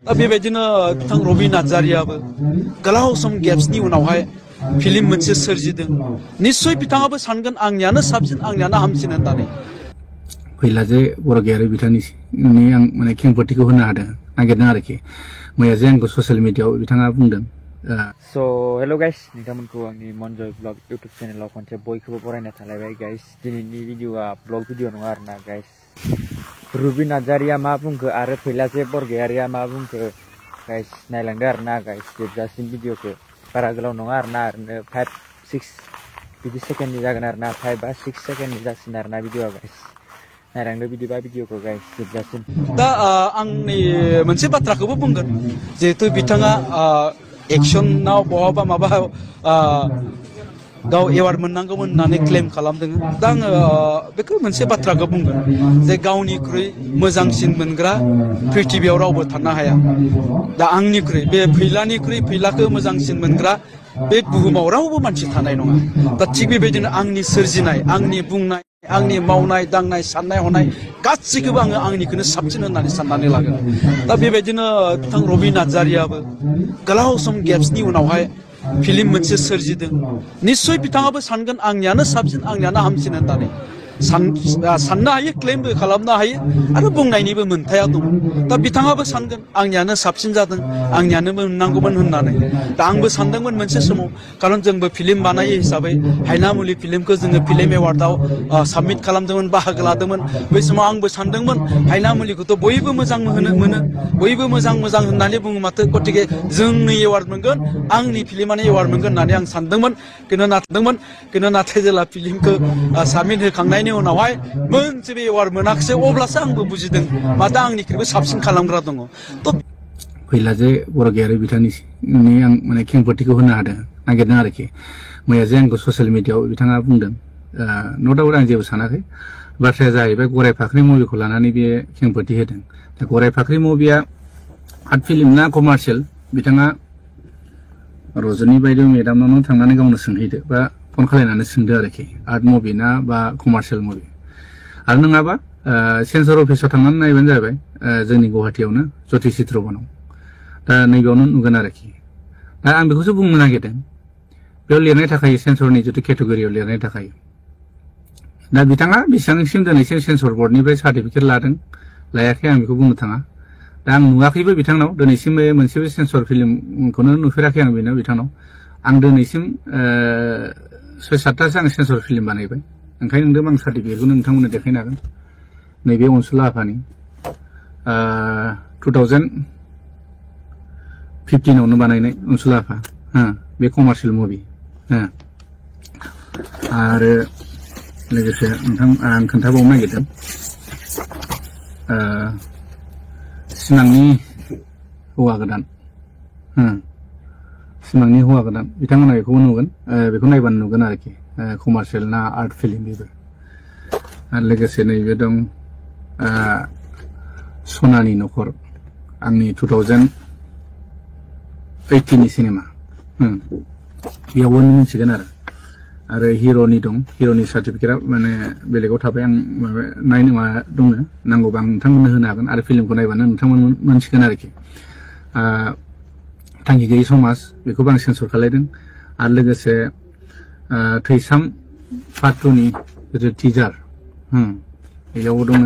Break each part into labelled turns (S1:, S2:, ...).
S1: दा बेबायदिनो बिथां रबि नार्जारियाबो गोलाव सम गेप्सनि उनावहाय फिल्म मोनसे सोरजिदों निस्सय बिथाङाबो सानगोन आंनियानो साबसिन आंनियानो हामसिन होननानै
S2: फैला जे बर' गैयारि बिथांनि आं माने खेंफोरथिखौ होनो हादों नागिरदों आरोखि मैया जे आंखौ ससियेल मिडियाआव बिथाङा बुंदों
S3: So hello guys नोंथांमोनखौ आंनि मनजय ब्लग इउट्युब चेनेलाव खनसे बयखौबो बरायना थालायबाय गाइस दिनैनि भिडिअआ ब्लग भिडिअ नङा आरोना गाइस रुबि नार्जारिया मा बुंखो आरो फैलाजे बरगयारिया मा बुंखो गाइस नायलांदो आरोना गाइस जोबजासिम भिडिअखौ बारा गोलाव नङा आरोना ओरैनो 5-6 बिदि सेकेन्डनि जागोन आरोना 5 बा 6 सेकेन्डनि जासिगोन आरोना भिडिअआ गाइस नायलांदो बिदिबा भिडिअखौ गाइस जोबजासिम
S1: दा आंनि मोनसे बाथ्राखौबो बुंगोन जिहेतु बिथाङा एक्सनाव बहाबा माबा गाव एवार्ड मोननांगौमोन होननानै क्लेम खालामदों दा आङो बेखौ मोनसे बाथ्राखौ बुंगोन जे गावनिख्रुइ मोजांसिन मोनग्रा प्रिथिबियाव रावबो थानो हाया दा आंनिख्रुइ बे फैलानिख्रुइ फैलाखौ मोजांसिन मोनग्रा बे बुहुमाव रावबो मानसि थानाय नङा दा थिग बेबायदिनो आंनि सोरजिनाय आंनि बुंनाय आंनि मावनाय दांनाय साननाय हनाय गासैखौबो आङो आंनिखौनो साबसिन होननानै साननानै लागोन दा बेबायदिनो बिथां रबि नार्जारियाबो गोलाव सम गेप्सनि उनावहाय फिल्म मोनसे सोरजिदों निस्सय बिथाङाबो सानगोन आंनियानो साबसिन आंनियानो हामसिन होननानै साननो हायो क्लेमबो खालामनो हायो आरो बुंनायनिबो मोन्थाया दं दा बिथाङाबो सानगोन आंनियानो साबसिन जादों आंनियानो मोननांगौमोन होननानै दा आंबो सानदोंमोन मोनसे समाव खारन जोंबो फिल्म बानायो हिसाबै हायनामुलि फिल्मखौ जोङो फिल्म एवार्डआव साबमिट खालामदोंमोन बाहागो लादोंमोन बै समाव आंबो सानदोंमोन हायनामुलिखौथ' बयबो मोजां मोनो बयबो मोजां होननानै बुङो माथो गतिके जोंनो एवार्ड मोनगोन आंनि फिल्मानो एवार्ड मोनगोन होननानै आं सानदोंमोन खिन्थु नाथाय जेला फिल्मखौ साबमिट होखांनायनि उनावहाय मोनसेबो एवार्ड मोनाखिसै अब्लासो आंबो बुजिदों माथो आंनिख्रुइबो साबसिन खालामग्रा दङ
S2: फैला जे बर' गैयारि बिथांनि आं माने खेंफोरथिखौ होनो हादों नागिरदों आरोखि मैया जे आंखौ ससियेल मिडियाआव बिथाङा बुंदों न' डाउट आं जेबो सानाखै बाथ्राया जाहैबाय गराय फाख्रि मुभिखौ लानानै बे खेंफोरथि होदों दा गराय फाख्रि मुभिया आर्ट फिल्म ना कमार्शियेल बिथाङा रजनी बायदि मेदामनाव थांनानै गावनो सोंहैदो बा फन खालायनानै सोंदो आरोखि आर्ट मुभि ना बा कमार्शियेल मुभि आरो नङाबा सेन्सर अफिसाव थांनानै नायबानो जाबाय जोंनि गुवाहाटियावनो ज्योति चित्र बनाव दा नैबेयावनो नुगोन आरोखि दा आं बेखौसो बुंनो नागिरदों बेयाव लिरनाय थाखायो सेन्सरनि जितु केटेगरियाव लिरनाय थाखायो दा बिथाङा बेसेबांसिम दिनैसिम सेन्सर बर्डनिफ्राय सार्टिफिकेट लादों लायाखै आं बेखौ बुंनो थाङा दा आं नुवाखैबो बिथांनाव दिनैसिम मोनसेबो सेन्सर फिल्मखौनो नुफेराखै आं बेनाव बिथांनाव आं दिनैसिम 6-7थासो आं सेन्सर फिल्म बानायबाय ओंखायनो नोंदों आं सार्टिफिकेटखौनो नोंथांमोननो देखायनो हागोन नैबे अनसुला आफानि 2015आवनो बानायनाय अनसुला आफा बे कमार्शियेल मुभि आरो लोगोसे नोंथां आं खोन्थाबावनो नागिरदों सिमांनि हौवा गोदान सिमांनि हौवा गोदान बिथांमोना बेखौबो नुगोन बेखौ नायबानो नुगोन आरोखि कमार्शियेल ना आर्ट फिल्म बेबो आरो लोगोसे नैबे दं सनानि न'खर आंनि 2018नि सिनेमा बेयावबो मिथिगोन आरो हिर'नि दं हिर'नि सार्टिफिकेटआ माने बेलेगाव थाबाय आं माबा नायनो मा दङ नांगौबा आं नोंथांमोननो होनो हागोन आरो फिल्मखौ नायबानो नोंथांमोन मोनसिगोन आरोखि थांखि गैयै समाज बेखौबो आं सेन्सर खालायदों आरो लोगोसे थैसाम पार्ट 2नि जितु टिजार बेयावबो दङ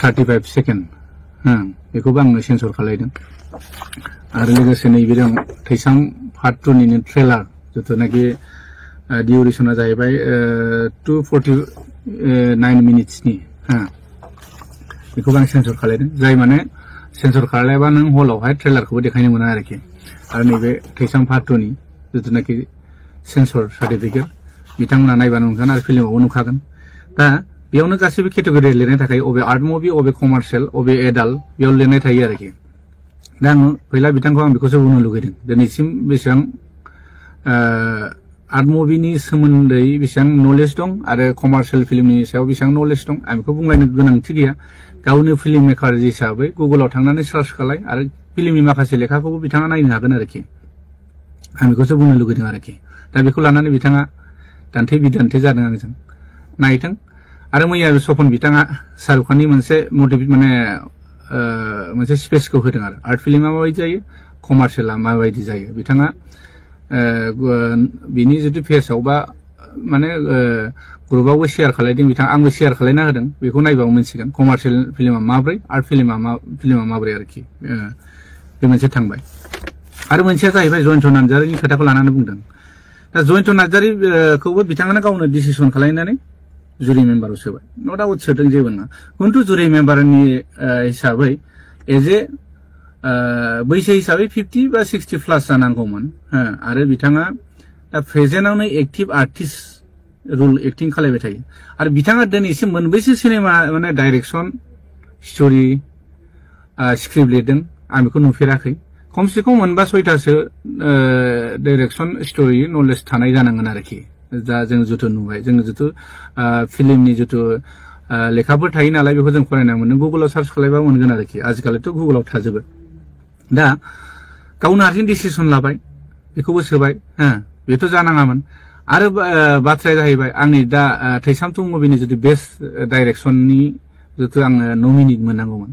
S2: 35 सेकेन्ड बेखौबो आंनो सेन्सर खालायदों आरो लोगोसे नैबे दं थैसाम पार्ट 2निनो ट्रेलार जिथुनाखि डिउरेसना जाहैबाय 249 मिनिट्सनि बेखौबो आं सेन्सर खालायदों जाय माने सेन्सर खालायबा नों हलावहाय ट्रेलारखौबो देखायनो मोना आरोखि आरो नैबे थैसाम पार्ट 2नि जिथुनाखि सेन्सर सार्टिफिकेट बिथांमोना नायबानो नुगोन आरो फिल्मावबो नुखागोन दा बेयावनो गासैबो केटेगरि लिरनाय थाखाय अबे आर्ट मुभि अबे कमार्शियेल अबे एडाल्ट बेयाव लिरनाय थायो आरोखि दा आं फैला बिथांखौ आं बेखौसो बुंनो लुगैदों दिनैसिम बेसेबां आर्ट मुभिनि सोमोन्दै बेसेबां नलेज दं आरो कमार्शियेल फिल्मनि सायाव बेसेबां नलेज दं आं बेखौ बुंलायनो गोनांथि गैया गावनो फिल्म मेकार हिसाबै गुगोलाव थांनानै सार्च खालाय आरो फिल्मनि माखासे लेखाखौबो बिथाङा नायनो हागोन आरोखि आं बेखौसो बुंनो लुगैदों आरोखि दा बेखौ लानानै बिथाङा दान्थे बिदान्थे जादों आंजों नायथों आरो मैया सपन बिथाङा शाहरुख खाननि मोनसे मटिभेट माने मोनसे स्पेसखौ होदों आरो आर्ट फिल्मा माबायदि जायो कमार्शियला माबायदि जायो बिथाङा बिनि जुदि पेजआव बा माने ग्रुपआवबो शेयार खालायदों बिथाङा आंबो शेयार खालायना होदों बेखौ नायबाबो मिथिगोन कमार्शियल फिल्मा माब्रै आर्ट फिल्मा माब्रै आरोखि बे मोनसे थांबाय आरो मोनसेया जाहैबाय जयन्त नार्जारिनि खोथाखौ लानानै बुंदों दा जयन्त नार्जारिखौबो बिथाङानो गावनो डिसिसन खालायनानै जुरि मेम्बाराव सोबाय न' डाउट सोदों जेबो नङा खिन्थु जुरि मेम्बारनि हिसाबै एज ए बैसो हिसाबै 50 बा 60 प्लास जानांगौमोन आरो बिथाङा दा प्रेजेन्टआवनो एक्टिभ आर्टिस्ट रुल एक्टिं खालायबाय थायो आरो बिथाङा दिनैसिम मोनबैसो सिनेमा माने डाइरेक्सन स्ट'रि स्क्रिप्ट लिरदों आं बेखौ नुफेराखै खमसे खम मोनबा 6थासो डाइरेक्सन स्ट'रि नलेज थानाय जानांगोन आरोखि दा जों जिथु नुबाय जों जिथु फिल्मनि जिथु लेखाफोर थायो नालाय बेखौ जों फरायना मोनदों गुगोलाव सार्च खालायबा मोनगोन आरोखि आजिखालिथ' गुगोलाव थाजोबो दा गावनो हारसिं डिसिसन लाबाय बेखौबो सोबाय बेथ' जानाङामोन आरो बाथ्राया जाहैबाय आंनि दा थैसामथु मुभिनि जुदि बेस्ट डाइरेक्सननि जिथु आङो नमिनेट मोननांगौमोन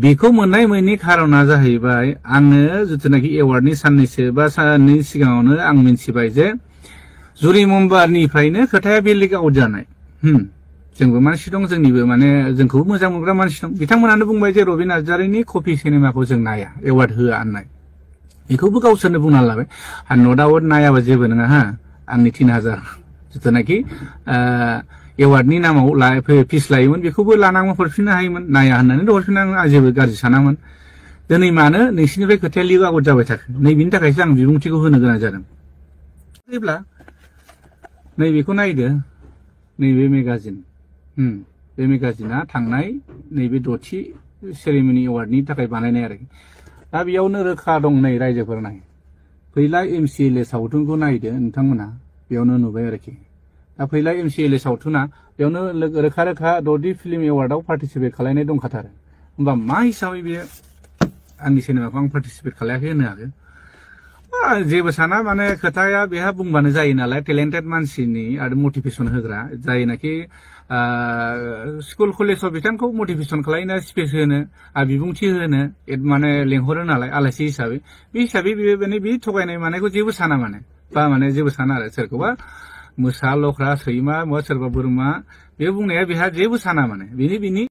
S2: बेखौ मोननाय मोननि खारना जाहैबाय आङो जिथुनाखि एवार्डनि साननैसो बा साननै सिगाङावनो आं मिन्थिबाय जे जुरि मेम्बारनिफ्रायनो खोथाया बेलेग आउट जानाय जोंबो मानसि दं जोंनिबो माने जोंखौबो मोजां मोनग्रा मानसि दं बिथांमोनानो बुंबाय जे रबि नार्जारिनि कपि सिनेमाखौ जों नाया एवार्ड होआ होननाय बेखौबो गावसोरनो बुंना लाबाय आरो न' डाउट नायाबा जेबो नङा आंनि 3000 जिथुनाखि एवार्डनि नामाव फिस लायोमोन बेखौबो लानांगौ हरफिननो हायोमोन नाया होननानै हरफिननो आं जेबो गाज्रि सानामोन दिनै मानो नोंसिनिफ्राय खोथाया लिक आउट जाबाय थाखो नैबेनि थाखायसो आं बिबुंथिखौ होनो गोनां जादों जेब्ला नैबेखौ नायदो नैबे मेगाजिन बे मेगाजिना थांनाय नैबे 6थि सेरेमनि एवार्डनि थाखाय बानायनाय आरोखि दा बेयावनो रोखा दं नै रायजोफोर नाय फैला MCLA सावथुनखौ नायदो नोंथांमोना बेयावनो नुबाय आरोखि दा फैला MCLA सावथुना बेयावनो रोखा 6थि फिल्म एवार्डआव पार्टिसिपेट खालायनाय दंखाथारो होमबा मा हिसाबै बेयो आंनि सिनेमाखौ आं पार्टिसिपेट खालायाखै होनो हागोन जेबो साना माने खोथाया बेहा बुंबानो जायो नालाय टेलेन्टेड मानसिनि आरो मटिभेसन होग्रा जायनाखि स्कुल कलेजाव बिथांखौ मटिभेसन खालायनो स्पेस होनो आरो बिबुंथि होनो माने लेंहरो नालाय आलासि हिसाबै बे हिसाबै बे थगायनाय मानायखौ जेबो साना माने बा माने जेबो साना आरो सोरखौबा मोसा लख्रा सैमा सोरबा बोरमा बे बुंनाया बेहा जेबो साना माने बिनि